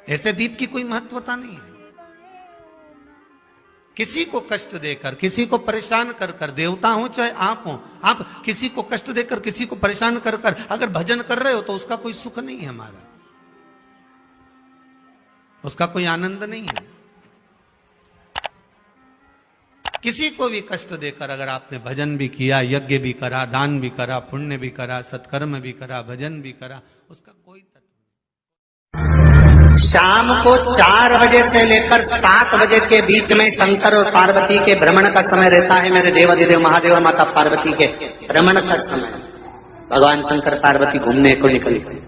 ऐसे दीप की कोई महत्वता नहीं है। किसी को कष्ट देकर, किसी को परेशान कर कर, देवता हो चाहे आप हो, आप किसी को कष्ट देकर, किसी को परेशान कर कर अगर भजन कर रहे हो तो उसका कोई सुख नहीं है हमारा, उसका कोई आनंद नहीं है। किसी को भी कष्ट देकर अगर आपने भजन भी किया, यज्ञ भी करा, दान भी करा, पुण्य भी करा, सत्कर्म भी करा, भजन भी करा, उसका कोई तत्व नहीं। शाम को 4 बजे से लेकर 7 बजे के बीच में शंकर और पार्वती के भ्रमण का समय रहता है। मेरे देवाधिदेव महादेव और माता पार्वती के भ्रमण का समय, भगवान शंकर पार्वती घूमने को निकले।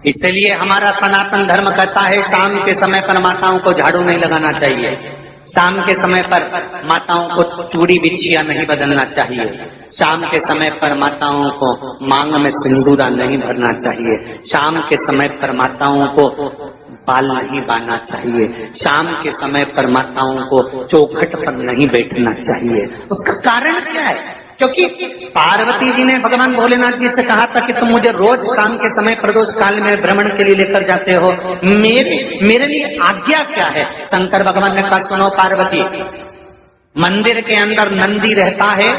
इसलिए हमारा सनातन धर्म कहता है शाम के समय पर माताओं को झाड़ू नहीं लगाना चाहिए, शाम के समय पर माताओं को चूड़ी बिछिया नहीं बदलना चाहिए, शाम के समय पर माताओं को मांग में सिंदूरा नहीं भरना चाहिए, शाम के समय पर माताओं को बाल नहीं बांधना चाहिए, शाम के समय पर माताओं को चौखट पर नहीं बैठना चाहिए। उसका कारण क्या है? क्योंकि पार्वती जी ने भगवान भोलेनाथ जी से कहा था कि तुम मुझे रोज शाम के समय प्रदोष काल में भ्रमण के लिए लेकर जाते हो, मेरे लिए आज्ञा क्या है? शंकर भगवान ने कहा सुनो पार्वती, मंदिर के अंदर नंदी रहता है,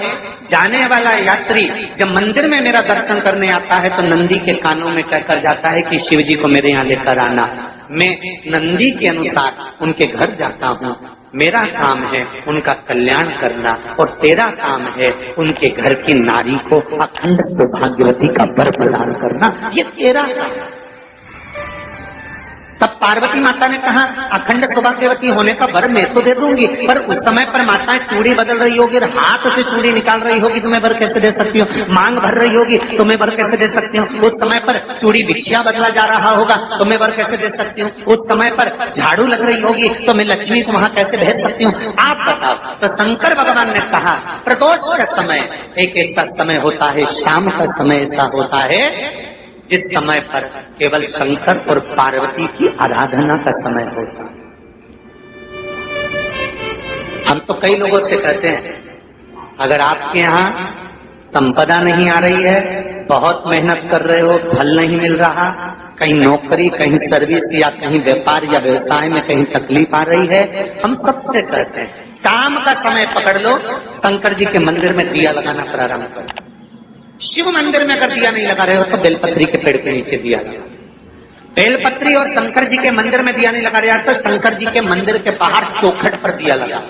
जाने वाला यात्री जब मंदिर में मेरा दर्शन करने आता है तो नंदी के कानों में कहकर जाता है कि शिव जी को मेरे यहाँ लेकर आना। मैं नंदी के अनुसार उनके घर जाता हूँ, मेरा काम है उनका कल्याण करना और तेरा काम है उनके घर की नारी को अखंड सौभाग्यवती का वर प्रदान करना, ये तेरा काम है। तब पार्वती माता ने कहा अखंड सौभाग्यवती होने का वर मैं तो दे दूंगी, पर उस समय पर माताएं चूड़ी बदल रही होगी, हाथ से चूड़ी निकाल रही होगी तो मैं वर कैसे दे सकती हूँ? मांग भर रही होगी तो मैं वर कैसे दे सकती हूँ? उस समय पर चूड़ी बिछिया बदला जा रहा होगा तो मैं वर कैसे दे सकती हूँ? उस समय पर झाड़ू लग रही होगी तो मैं लक्ष्मी को वहां कैसे भेज सकती हूँ? आप बताओ। तो शंकर भगवान ने कहा प्रदोष का समय एक ऐसा समय होता है, शाम का समय ऐसा होता है जिस समय पर केवल शंकर और पार्वती की आराधना का समय होता है। हम तो कई लोगों से कहते हैं अगर आपके यहाँ संपदा नहीं आ रही है, बहुत मेहनत कर रहे हो, फल नहीं मिल रहा, कहीं नौकरी, कहीं सर्विस या कहीं व्यापार या व्यवसाय में कहीं तकलीफ आ रही है, हम सबसे कहते हैं शाम का समय पकड़ लो, शंकर जी के मंदिर में दिया लगाना प्रारंभ करो। शिव मंदिर में अगर दिया नहीं लगा रहे हो तो बेलपत्री के पेड़ के नीचे दिया लगा। बेलपत्री और शंकर जी के मंदिर में दिया नहीं लगा रहे तो शंकर जी के मंदिर के बाहर चौखट पर दिया लगा।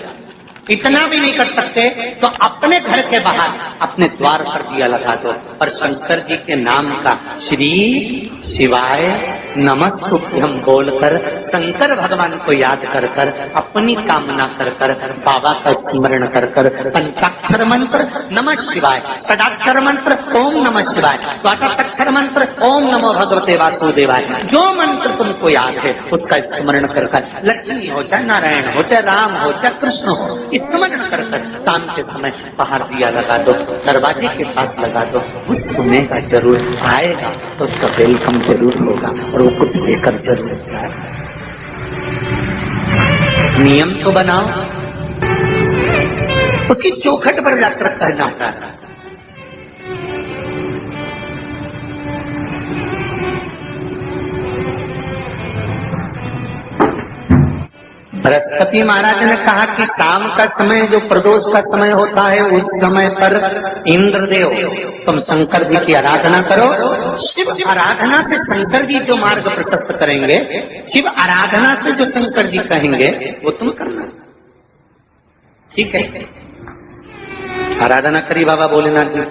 इतना भी नहीं कर सकते तो अपने घर के बाहर अपने द्वार पर दिया लगा दो और शंकर जी के नाम का श्री शिवाय नमस्तुभ्यं बोलकर शंकर भगवान को याद कर कर अपनी कामना कर कर बाबा का स्मरण कर कर पंचाक्षर मंत्र नमः शिवाय, षडाक्षर मंत्र ओम नमः शिवाय, द्वादशाक्षर मंत्र ओम नमो भगवते वासुदेवाय, जो मंत्र तुमको याद है उसका स्मरण कर कर लक्ष्मी हो चाहे नारायण हो चाहे राम हो चाहे कृष्ण हो, स्मरण कर कर शाम के समय बाहर दिया लगा दो, दरवाजे के पास लगा दो, वो सुनेगा जरूर, आएगा उसका वेलकम जरूर होगा और वो कुछ लेकर जरूर जाएगा। नियम तो बनाओ, उसकी चौखट पर जाकर कहना होता है। बृहस्पति महाराज ने कहा कि शाम का समय जो प्रदोष का समय होता है उस समय पर इंद्रदेव तुम शंकर जी की आराधना करो। शिव आराधना से शंकर जी जो मार्ग प्रशस्त करेंगे, शिव आराधना से जो शंकर जी कहेंगे वो तुम करना, ठीक है? आराधना करी बाबा भोलेनाथ जी।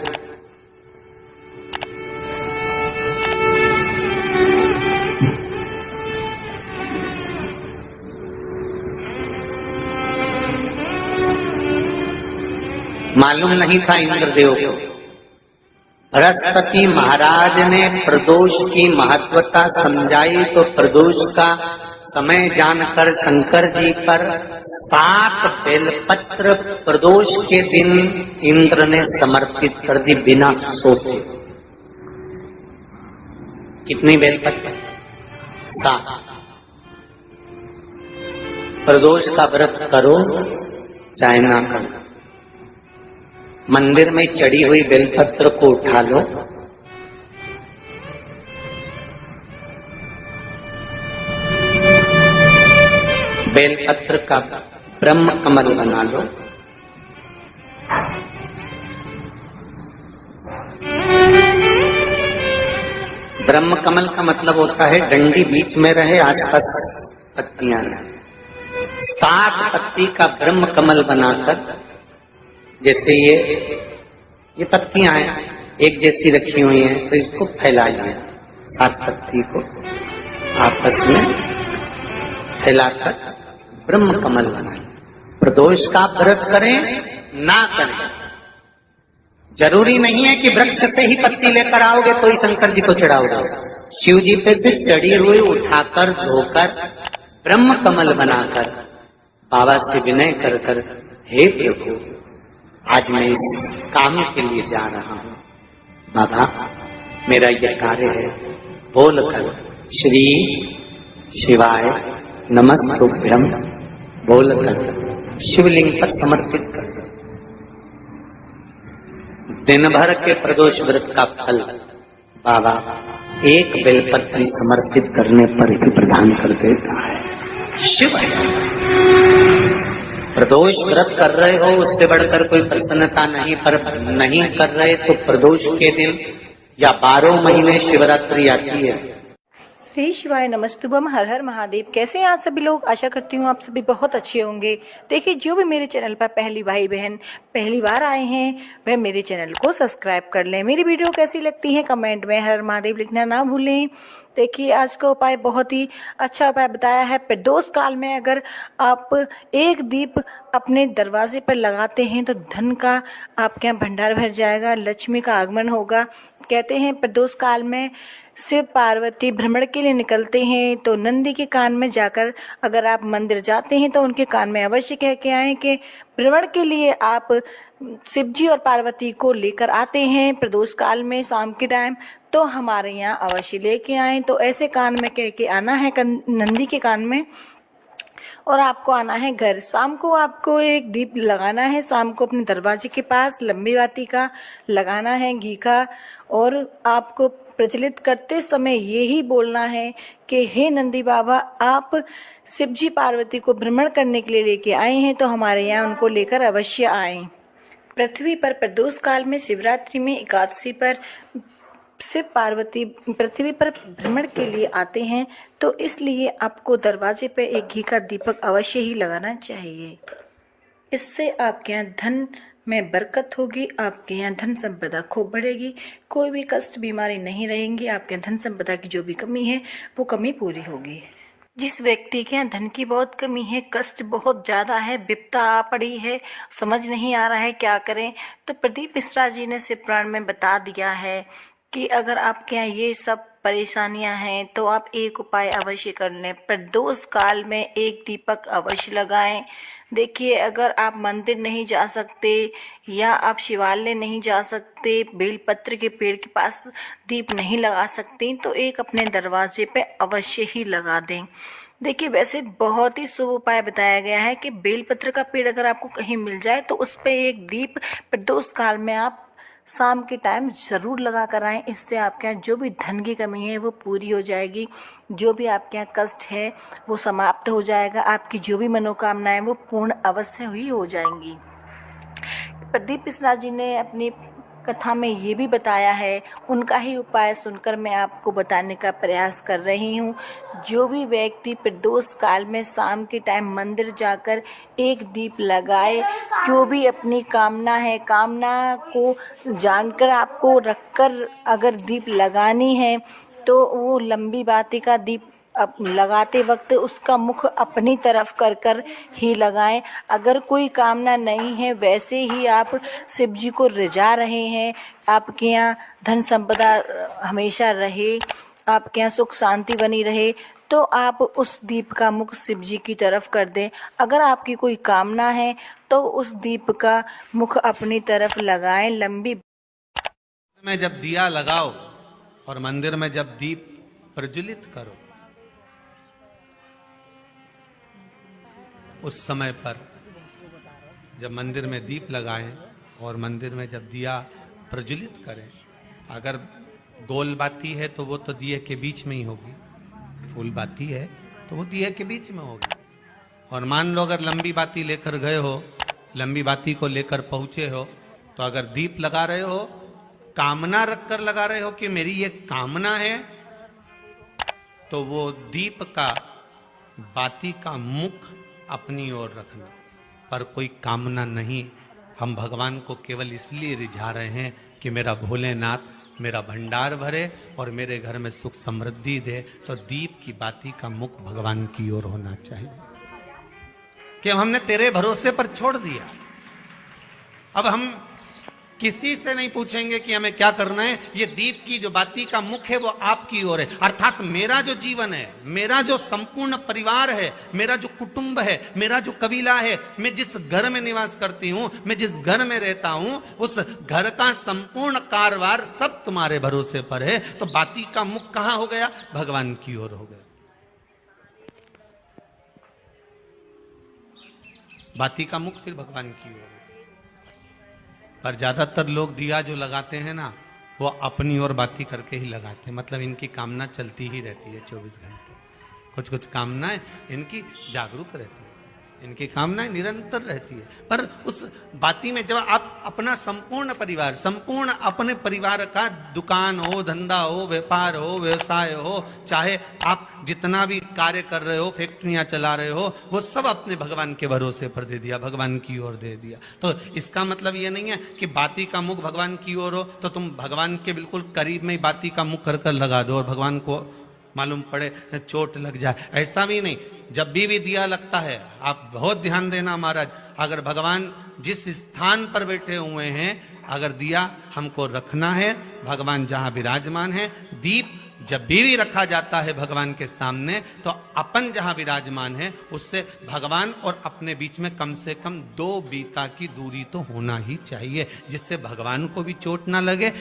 मालूम नहीं था इंद्रदेव को। बृहस्पति महाराज ने प्रदोष की महत्वता समझाई तो प्रदोष का समय जानकर शंकर जी पर 7 बेलपत्र प्रदोष के दिन इंद्र ने समर्पित कर दी बिना सोचे। कितनी बेलपत्र? 7। प्रदोष का व्रत करो चाहे ना करो, मंदिर में चढ़ी हुई बेलपत्र को उठा लो, बेलपत्र का ब्रह्म कमल बना लो। ब्रह्म कमल का मतलब होता है डंडी बीच में रहे, आसपास पत्तियां रहे। 7 पत्ती का ब्रह्म कमल बनाकर, जैसे ये पत्तियां हैं एक जैसी रखी हुई हैं, तो इसको फैला लिया। 7 पत्ती को आपस में फैलाकर ब्रह्म कमल बना लिया। प्रदोष का व्रत करें ना करें, जरूरी नहीं है कि वृक्ष से ही पत्ती लेकर आओगे तो ही शंकर जी को चढ़ाओगे। शिव जी पे से चढ़ी हुई उठाकर धोकर ब्रह्म कमल बनाकर बाबा से विनय कर कर, हे प्रभु आज मैं इस काम के लिए जा रहा हूं, बाबा मेरा यह कार्य है, बोलकर श्री शिवाय नमस्तुभ्यम बोलकर शिवलिंग पर समर्पित कर दो। दिन भर के प्रदोष व्रत का फल बाबा एक बेलपत्री समर्पित करने पर ही प्रदान कर देता है। शिव प्रदोष व्रत कर रहे हो उससे बढ़कर कोई प्रसन्नता नहीं, पर नहीं कर रहे तो प्रदोष के दिन या 12 महीने शिवरात्रि आती है। श्री शिवाय नमस्तुभम, हर हर महादेव। कैसे हैं आप सभी लोग? आशा करती हूँ आप सभी बहुत अच्छे होंगे। देखिए, जो भी मेरे चैनल पर पहली भाई बहन पहली बार आए हैं वह मेरे चैनल को सब्सक्राइब कर लें। मेरी वीडियो कैसी लगती है कमेंट में हर हर महादेव लिखना ना भूलें। देखिए, आज का उपाय बहुत ही अच्छा उपाय बताया है। प्रदोष काल में अगर आप एक दीप अपने दरवाजे पर लगाते हैं तो धन का आपके यहाँ भंडार भर जाएगा, लक्ष्मी का आगमन होगा। कहते हैं प्रदोष काल में शिव पार्वती भ्रमण के लिए निकलते हैं, तो नंदी के कान में जाकर अगर आप मंदिर जाते हैं तो उनके कान में अवश्य कह के आएं कि भ्रमण के लिए आप शिव जी और पार्वती को लेकर आते हैं प्रदोष काल में शाम के टाइम, तो हमारे यहाँ अवश्य लेके आएं। तो ऐसे कान में कह के आना है नंदी के कान में, और आपको आना है घर। शाम को आपको एक दीप लगाना है, शाम को अपने दरवाजे के पास लंबी बाती का लगाना है घी का, और आपको प्रचलित करते समय यही बोलना है कि हे नंदी बाबा, आप शिवजी पार्वती को भ्रमण करने के लिए लेके आए हैं तो हमारे यहाँ उनको लेकर अवश्य आएं। पृथ्वी पर प्रदोष काल में शिवरात्रि में एकादशी पर शिव पार्वती पृथ्वी पर भ्रमण के लिए आते हैं, तो इसलिए आपको दरवाजे पर एक घी का दीपक अवश्य ही लगाना चाहिए। इससे आपके यहाँ धन में बरकत होगी, आपके यहाँ धन संपदा खूब बढ़ेगी, कोई भी कष्ट बीमारी नहीं रहेंगी, आपके धन संपदा की जो भी कमी है वो कमी पूरी होगी। जिस व्यक्ति के यहाँ धन की बहुत कमी है, कष्ट बहुत ज़्यादा है, विपदा आ पड़ी है, समझ नहीं आ रहा है क्या करें, तो प्रदीप मिश्रा जी ने शिव पुराण में बता दिया है कि अगर आपके यहाँ ये सब परेशानियां हैं तो आप एक उपाय अवश्य कर लें। प्रदोष काल में एक दीपक अवश्य लगाएं। देखिए, अगर आप मंदिर नहीं जा सकते या आप शिवालय नहीं जा सकते, बेलपत्र के पेड़ के पास दीप नहीं लगा सकते, तो एक अपने दरवाजे पे अवश्य ही लगा दें। देखिए, वैसे बहुत ही शुभ उपाय बताया गया है कि बेलपत्र का पेड़ अगर आपको कहीं मिल जाए तो उस पे एक दीप प्रदोष काल में आप शाम के टाइम ज़रूर लगा कर आएँ। इससे आपके यहाँ जो भी धन की कमी है वो पूरी हो जाएगी, जो भी आपके यहाँ कष्ट है वो समाप्त हो जाएगा, आपकी जो भी मनोकामनाएं वो पूर्ण अवश्य ही हो जाएंगी। प्रदीप मिश्रा जी ने अपनी कथा में ये भी बताया है, उनका ही उपाय सुनकर मैं आपको बताने का प्रयास कर रही हूँ। जो भी व्यक्ति प्रदोष काल में शाम के टाइम मंदिर जाकर एक दीप लगाए, जो भी अपनी कामना है, कामना को जानकर आपको रखकर अगर दीप लगानी है तो वो लंबी बाती का दीप अब लगाते वक्त उसका मुख अपनी तरफ कर कर ही लगाएं। अगर कोई कामना नहीं है, वैसे ही आप शिव जी को रिझा रहे हैं, आपके यहाँ धन संपदा हमेशा रहे, आपके यहाँ सुख शांति बनी रहे, तो आप उस दीप का मुख शिव जी की तरफ कर दें। अगर आपकी कोई कामना है तो उस दीप का मुख अपनी तरफ लगाएं। लंबी में जब दिया लगाओ और मंदिर में जब दीप प्रज्वलित करो, उस समय पर जब मंदिर में दीप लगाएं और मंदिर में जब दिया प्रज्वलित करें, अगर गोल बाती है तो वो तो दिए के बीच में ही होगी, फूल बाती है तो वो दिए के बीच में होगी, और मान लो अगर लंबी बाती लेकर गए हो, लंबी बाती को लेकर पहुंचे हो, तो अगर दीप लगा रहे हो, कामना रखकर लगा रहे हो कि मेरी ये कामना है, तो वो दीप का, बाती का मुख अपनी ओर रखना, पर कोई कामना नहीं। हम भगवान को केवल इसलिए रिझा रहे हैं कि मेरा भोलेनाथ मेरा भंडार भरे और मेरे घर में सुख समृद्धि दे। तो दीप की बाती का मुख भगवान की ओर होना चाहिए कि हमने तेरे भरोसे पर छोड़ दिया। अब हम किसी से नहीं पूछेंगे कि हमें क्या करना है, ये दीप की जो बाती का मुख है वो आपकी ओर है। अर्थात मेरा जो जीवन है, मेरा जो संपूर्ण परिवार है, मेरा जो कुटुंब है, मेरा जो कबीला है, मैं जिस घर में निवास करती हूं, मैं जिस घर में रहता हूं, उस घर का संपूर्ण कारभार सब तुम्हारे भरोसे पर है। तो बाती का मुख कहां हो गया? भगवान की ओर हो गया। बाती का मुख फिर भगवान की ओर। पर ज्यादातर लोग दिया जो लगाते हैं ना, वो अपनी ओर बाती करके ही लगाते हैं। मतलब इनकी कामना चलती ही रहती है 24 घंटे। कुछ कुछ कामनाएं इनकी जागरूक रहती है, इनकी कामनाएं निरंतर रहती है। पर उस बाती में जब आप अपना संपूर्ण परिवार, संपूर्ण अपने परिवार का, दुकान हो, धंधा हो, व्यापार हो, व्यवसाय हो, चाहे आप जितना भी कार्य कर रहे हो, फैक्ट्रियां चला रहे हो, वो सब अपने भगवान के भरोसे पर दे दिया, भगवान की ओर दे दिया। तो इसका मतलब ये नहीं है कि बाती का मुख भगवान की ओर हो तो तुम भगवान के बिल्कुल करीब में ही बाती का मुख कर लगा दो और भगवान को मालूम पड़े चोट लग जाए, ऐसा भी नहीं। जब भी दिया लगता है, आप बहुत ध्यान देना महाराज, अगर भगवान जिस स्थान पर बैठे हुए हैं, अगर दिया हमको रखना है, भगवान जहां विराजमान है, दीप जब भी रखा जाता है भगवान के सामने, तो अपन जहां विराजमान है उससे भगवान और अपने बीच में कम से कम 2 बीता की दूरी तो होना ही चाहिए, जिससे भगवान को भी चोट ना लगे,